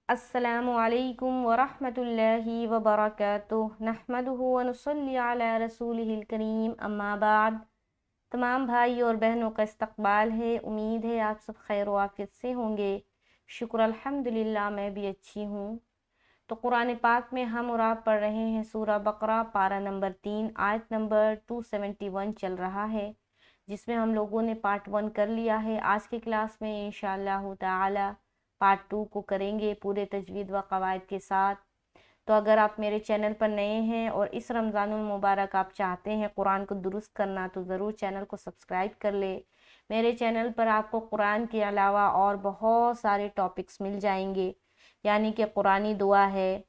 السلام علیکم ورحمۃ اللہ وبرکاتہ نحمدہ ونصلی علی رسولہ الکریم اما بعد۔ تمام بھائی اور بہنوں کا استقبال ہے۔ امید ہے آپ سب خیر و عافیت سے ہوں گے۔ شکر الحمدللہ میں بھی اچھی ہوں۔ تو قرآن پاک میں ہم اور آپ پڑھ رہے ہیں سورہ بقرہ، پارہ نمبر 3، آیت نمبر 271 چل رہا ہے، جس میں ہم لوگوں نے پارٹ 1 کر لیا ہے۔ آج کی کلاس میں انشاءاللہ تعالی پارٹ 2 کو کریں گے پورے تجوید و قواعد کے ساتھ۔ تو اگر آپ میرے چینل پر نئے ہیں اور اس رمضان المبارک آپ چاہتے ہیں قرآن کو درست کرنا، تو ضرور چینل کو سبسکرائب کر لے۔ میرے چینل پر آپ کو قرآن کے علاوہ اور بہت سارے ٹاپکس مل جائیں گے، یعنی کہ قرآنی دعا ہے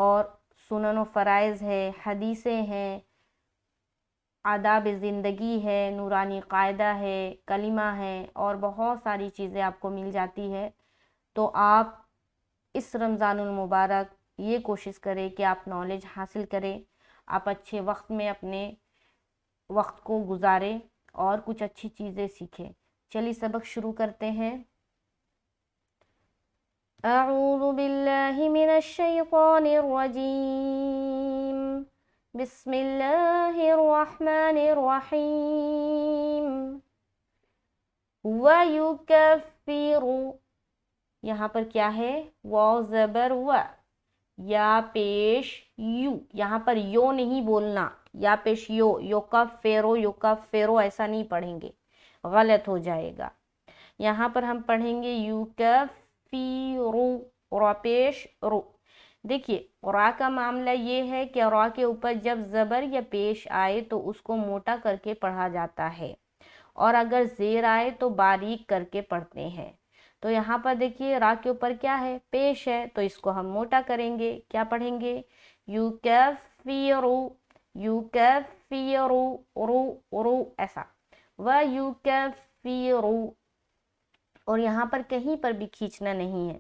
اور سنن و فرائض ہے، حدیثیں ہیں، آداب زندگی ہے، نورانی قاعدہ ہے، کلمہ ہے، اور بہت ساری چیزیں آپ کو مل جاتی ہے۔ تو آپ اس رمضان المبارک یہ کوشش کریں کہ آپ نالج حاصل کریں، آپ اچھے وقت میں اپنے وقت کو گزاریں اور کچھ اچھی چیزیں سیکھیں۔ چلیے سبق شروع کرتے ہیں۔ اعوذ باللہ من الشیطان الرجیم، بسم اللہ الرحمن الرحیم۔ وَيُكَفِّرُ، یہاں پر کیا ہے؟ واو زبر و، یا پیش یو، یہاں پر یو نہیں بولنا، یا پیش یو، یکفرو یکفرو ایسا نہیں پڑھیں گے، غلط ہو جائے گا۔ یہاں پر ہم پڑھیں گے یکفرو، را پیش رو۔ دیکھیے را کا معاملہ یہ ہے کہ را کے اوپر جب زبر یا پیش آئے تو اس کو موٹا کر کے پڑھا جاتا ہے، اور اگر زیر آئے تو باریک کر کے پڑھتے ہیں۔ تو یہاں پر دیکھیے را کے اوپر کیا ہے؟ پیش ہے، تو اس کو ہم موٹا کریں گے، کیا پڑھیں گے؟ یکفرو، یکفرو، رو رو ایسا، وَیُکَفِّرُ، اور یہاں پر کہیں پر بھی کھینچنا نہیں ہے،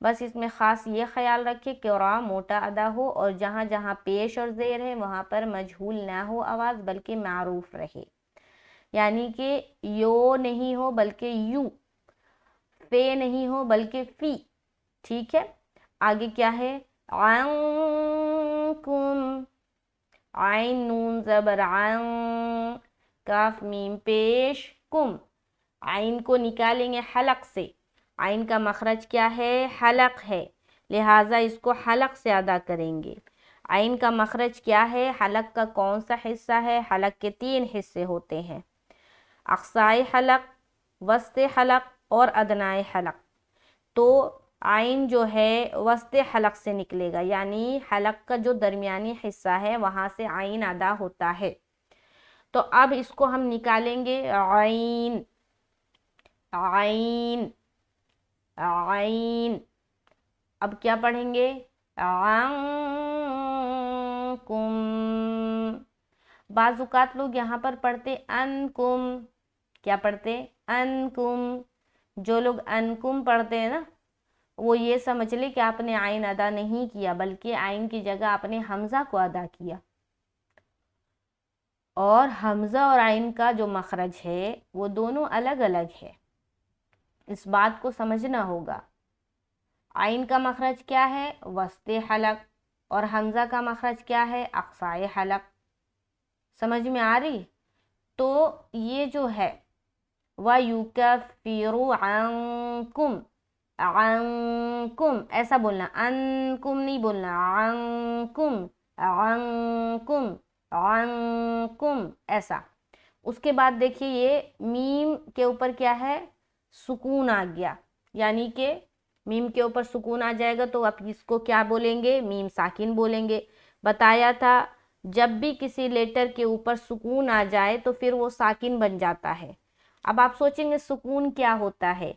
بس اس میں خاص یہ خیال رکھے کہ را موٹا ادا ہو، اور جہاں جہاں پیش اور زیر ہے وہاں پر مجہول نہ ہو آواز، بلکہ معروف رہے، یعنی کہ یو نہیں ہو بلکہ یو، فے نہیں ہو بلکہ فی، ٹھیک ہے۔ آگے کیا ہے؟ عنکم، عین نون زبر عن، کاف میم پیش کم، عین کو نکالیں گے حلق سے، عین کا مخرج کیا ہے؟ حلق ہے، لہٰذا اس کو حلق سے ادا کریں گے۔ عین کا مخرج کیا ہے؟ حلق کا کون سا حصہ ہے؟ حلق کے 3 حصے ہوتے ہیں، اقصائی حلق، وسط حلق اور ادنائے حلق۔ تو عین جو ہے وسط حلق سے نکلے گا، یعنی حلق کا جو درمیانی حصہ ہے وہاں سے عین ادا ہوتا ہے۔ تو اب اس کو ہم نکالیں گے عین، عین، عین۔ اب کیا پڑھیں گے؟ عنکم، بعض اوقات لوگ یہاں پر پڑھتے انکم، کیا پڑھتے؟ انکم۔ جو لوگ انکم پڑھتے ہیں نا، وہ یہ سمجھ لے کہ آپ نے عین ادا نہیں کیا، بلکہ عین کی جگہ آپ نے حمزہ کو ادا کیا، اور حمزہ اور عین کا جو مخرج ہے وہ دونوں الگ الگ ہے، اس بات کو سمجھنا ہوگا۔ عین کا مخرج کیا ہے؟ وسط حلق، اور حمزہ کا مخرج کیا ہے؟ اقصائے حلق۔ سمجھ میں آ رہی؟ تو یہ جو ہے وَيُكَفِّرُ عَنْكُمْ، عَنْكُمْ ایسا بولنا، انکم نہیں بولنا، عَنْكُمْ، عَنْكُمْ، عَنْكُمْ ایسا۔ اس کے بعد دیکھیے یہ میم کے اوپر کیا ہے؟ سکون آ گیا، یعنی کہ میم کے اوپر سکون آ جائے گا تو آپ اس کو کیا بولیں گے؟ میم ساکن بولیں گے۔ بتایا تھا جب بھی کسی لیٹر کے اوپر سکون آ جائے تو پھر وہ ساکن بن جاتا ہے۔ اب آپ سوچیں گے سکون کیا ہوتا ہے؟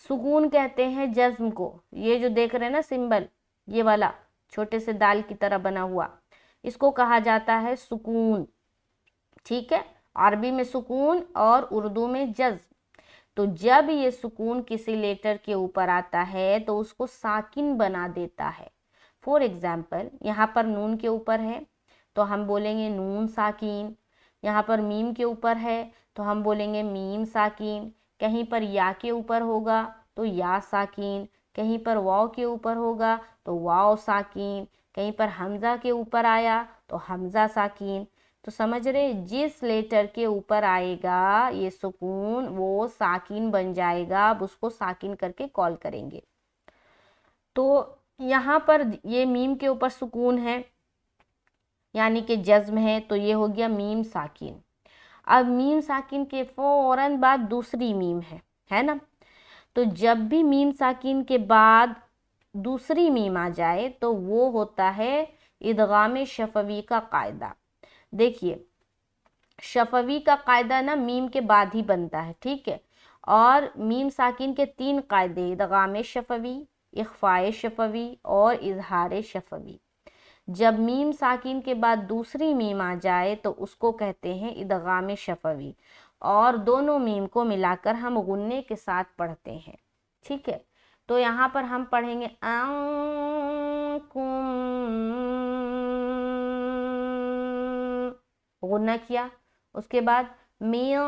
سکون کہتے ہیں جزم کو، یہ جو دیکھ رہے ہیں نا سمبل، یہ والا چھوٹے سے دال کی طرح بنا ہوا، اس کو کہا جاتا ہے سکون، ٹھیک ہے۔ عربی میں سکون اور اردو میں جزم۔ تو جب یہ سکون کسی لیٹر کے اوپر آتا ہے تو اس کو ساکن بنا دیتا ہے۔ فور ایگزامپل، یہاں پر نون کے اوپر ہے تو ہم بولیں گے نون ساکین، یہاں پر میم کے اوپر ہے تو ہم بولیں گے میم ساکین، کہیں پر یا کے اوپر ہوگا تو یا ساکین، کہیں پر واو کے اوپر ہوگا تو واو ساکین، کہیں پر حمزہ کے اوپر آیا تو حمزہ ساکین. تو سمجھ رہے جس لیٹر کے اوپر آئے گا یہ سکون وہ ساکین بن جائے گا، اب اس کو ساکین کر کے کال کریں گے. تو یہاں پر یہ میم کے اوپر سکون ہے یعنی کہ جزم ہے، تو یہ ہو گیا میم ساکین. اب میم ساکین کے فوراً بعد دوسری میم ہے نا. تو جب بھی میم ساکین کے بعد دوسری میم آ جائے تو وہ ہوتا ہے ادغام شفوی کا قاعدہ. دیکھیے شفوی کا قاعدہ نا میم کے بعد ہی بنتا ہے، ٹھیک ہے. اور میم ساکین کے 3 قاعدے، ادغام شفوی، اخفاء شفوی اور اظہار شفوی. جب میم ساکین کے بعد دوسری میم آ جائے تو اس کو کہتے ہیں ادغام شفوی، اور دونوں میم کو ملا کر ہم غنے کے ساتھ پڑھتے ہیں، ٹھیک ہے. تو یہاں پر ہم پڑھیں گے انکم، غنہ کیا، اس کے بعد مین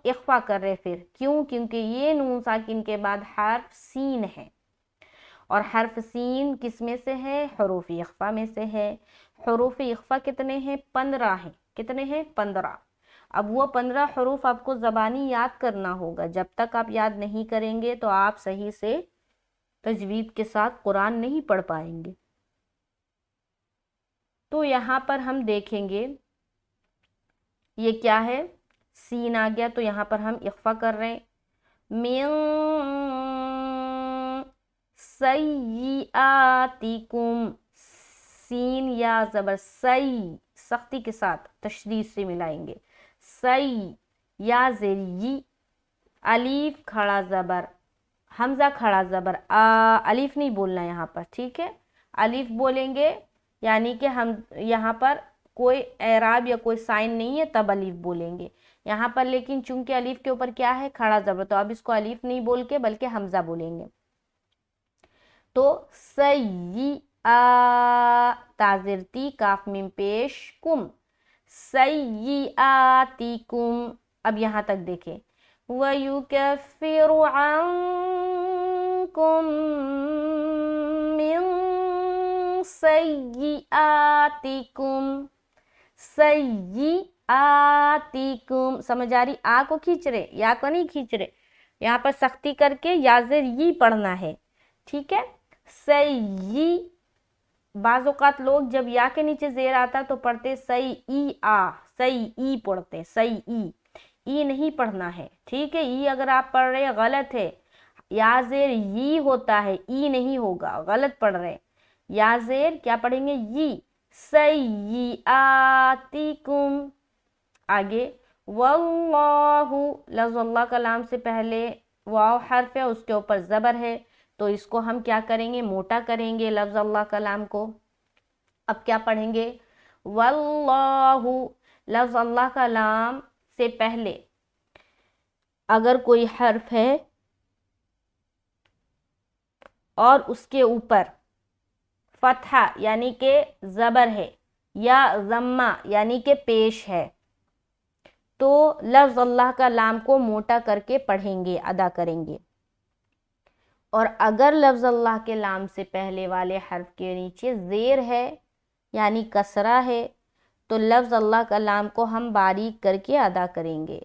اخفا کر رہے. پھر کیونکہ یہ نون ساکن کے بعد حرف سین ہے، اور حرف سین کس میں سے ہے؟ حروف اخفا میں سے ہے. حروف اخفا کتنے ہیں؟ 15 ہیں. کتنے ہیں؟ 15. اب وہ 15 حروف آپ کو زبانی یاد کرنا ہوگا. جب تک آپ یاد نہیں کریں گے تو آپ صحیح سے تجوید کے ساتھ قرآن نہیں پڑھ پائیں گے. تو یہاں پر ہم دیکھیں گے یہ کیا ہے، سین آ گیا تو یہاں پر ہم اخفا کر رہے ہیں. من سیئاتکم، سین یا زبر سی سختی کے ساتھ تشدید سے ملائیں گے. سی یا زری، الف کھڑا زبر، حمزہ کھڑا زبر، الف نہیں بولنا یہاں پر، ٹھیک ہے. الف بولیں گے یعنی کہ ہم یہاں پر کوئی اعراب یا کوئی سائن نہیں ہے تب الف بولیں گے یہاں پر. لیکن چونکہ الف کے اوپر کیا ہے؟ کھڑا زبر، تو اب اس کو الف نہیں بول کے بلکہ حمزہ بولیں گے. تو تازرتی کاف میم پیش کم، سیئاتکم. اب یہاں تک دیکھیں وَيُكَفِّرُ عَنْكُمْ مِنْ سیئاتکم، سیئاتکم. سمجھ آ رہی؟ آ کو کھینچ رہے، یا کو نہیں کھینچ رہے. یہاں پر سختی کر کے یا زیر یہ پڑھنا ہے، ٹھیک ہے. سی، بعض اوقات لوگ جب یا کے نیچے زیر آتا تو پڑھتے سی ای پڑھتے، سی ای نہیں پڑھنا ہے، ٹھیک ہے. ای اگر آپ پڑھ رہے غلط ہے، یا زیر ی ہوتا ہے، ای نہیں ہوگا، غلط پڑھ رہے. یا زیر کیا پڑھیں گے؟ ی. سیئاتکم. آگے واللہ، لفظ اللہ کا لام سے پہلے واو حرف ہے، اس کے اوپر زبر ہے، تو اس کو ہم کیا کریں گے؟ موٹا کریں گے لفظ اللہ کا لام کو. اب کیا پڑھیں گے؟ واللہ. لفظ اللہ کا لام سے پہلے اگر کوئی حرف ہے اور اس کے اوپر فتحہ یعنی کہ زبر ہے یا ضمہ یعنی کہ پیش ہے تو لفظ اللہ کا لام کو موٹا کر کے پڑھیں گے، ادا کریں گے. اور اگر لفظ اللہ کے لام سے پہلے والے حرف کے نیچے زیر ہے یعنی کسرہ ہے تو لفظ اللہ کا لام کو ہم باریک کر کے ادا کریں گے.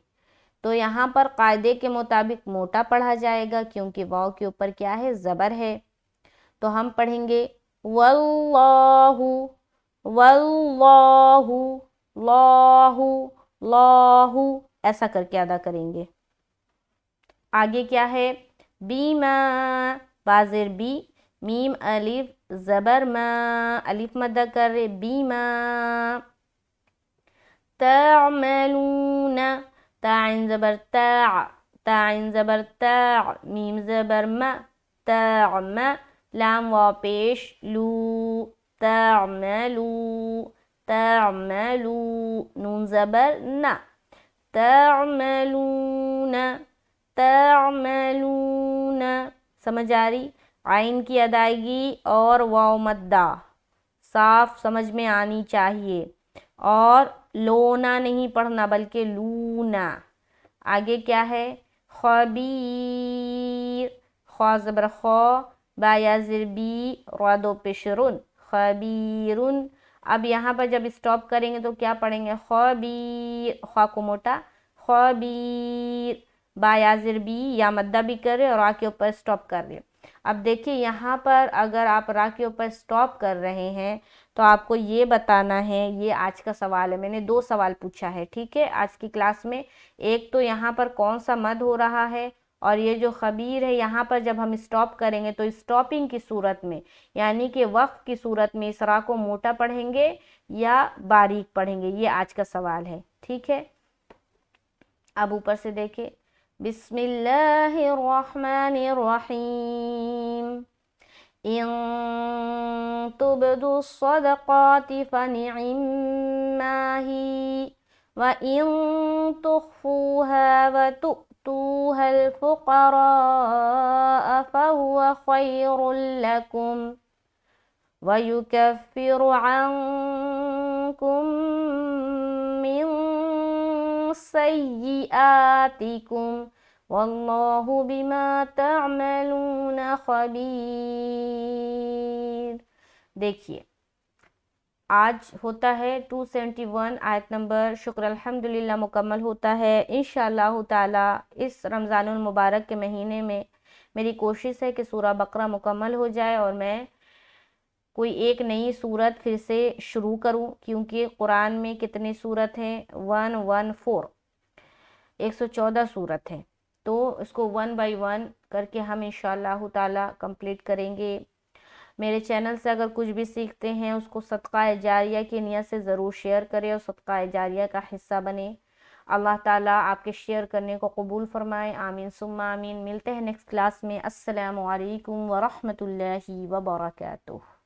تو یہاں پر قاعدے کے مطابق موٹا پڑھا جائے گا کیونکہ واو کے اوپر کیا ہے؟ زبر ہے. تو ہم پڑھیں گے واللہ، واللہ، لاہ، لاہ، ایسا کر کے ادا کریں گے. آگے کیا ہے؟ بیما، بازر بی، میم الف زبر ما، الف مدہ کر رہے، بیما. تعملون، تعین زبر تا، تعین زبر تا، میم زبر ما، تعم، لام واو پیش لو، تعملو، تعملو، نون زبر نا، تعملون، تعملون. سمجھ آ رہی؟ عین کی ادائیگی اور واو مدہ صاف سمجھ میں آنی چاہیے، اور لونا نہیں پڑھنا بلکہ لونا. آگے کیا ہے؟ خبیر، خا زبر خا، با یا زر بی، را دو پیش رن، خبیرن. اب یہاں پر جب اسٹاپ کریں گے تو کیا پڑھیں گے؟ خبیر، خا کو موٹا، خبیر، با یا زر بی، یا مدہ بھی کر رہے اور را کے اوپر اسٹاپ کر رہے. اب دیکھیے یہاں پر اگر آپ را کے اوپر اسٹاپ کر رہے ہیں تو آپ کو یہ بتانا ہے، یہ آج کا سوال ہے، میں نے 2 سوال پوچھا ہے، ٹھیک ہے، آج کی کلاس میں. ایک تو یہاں پر کون سا مد ہو رہا ہے، اور یہ جو خبیر ہے یہاں پر جب ہم اسٹاپ کریں گے تو اسٹاپنگ کی صورت میں، یعنی کہ وقف کی صورت میں اس را کو موٹا پڑھیں گے یا باریک پڑھیں گے، یہ آج کا سوال ہے، ٹھیک ہے. اب اوپر سے دیکھیں، بسم اللہ الرحمن الرحیم. ان تبدوا الصدقات فنعما هي وان تخفوها وتؤتوها الفقراء فهو خير لكم ويكفر عنكم من سيئاتكم واللہ بما تعملون خبیر. دیکھیے آج ہوتا ہے 271 آیت نمبر شکر الحمدللہ مکمل ہوتا ہے انشاءاللہ تعالی. اس رمضان المبارک کے مہینے میں میری کوشش ہے کہ سورہ بقرہ مکمل ہو جائے اور میں کوئی ایک نئی سورت پھر سے شروع کروں، کیونکہ قرآن میں کتنے سورت ہیں؟ 114، 114 سورت ہیں، تو اس کو 1 بائی 1 کر کے ہم انشاءاللہ تعالی کمپلیٹ کریں گے. میرے چینل سے اگر کچھ بھی سیکھتے ہیں اس کو صدقہ جاریہ کی نیت سے ضرور شیئر کریں اور صدقہ جاریہ کا حصہ بنیں. اللہ تعالیٰ آپ کے شیئر کرنے کو قبول فرمائے، آمین ثم آمین. ملتے ہیں نیکسٹ کلاس میں. السلام علیکم ورحمۃ اللہ وبرکاتہ.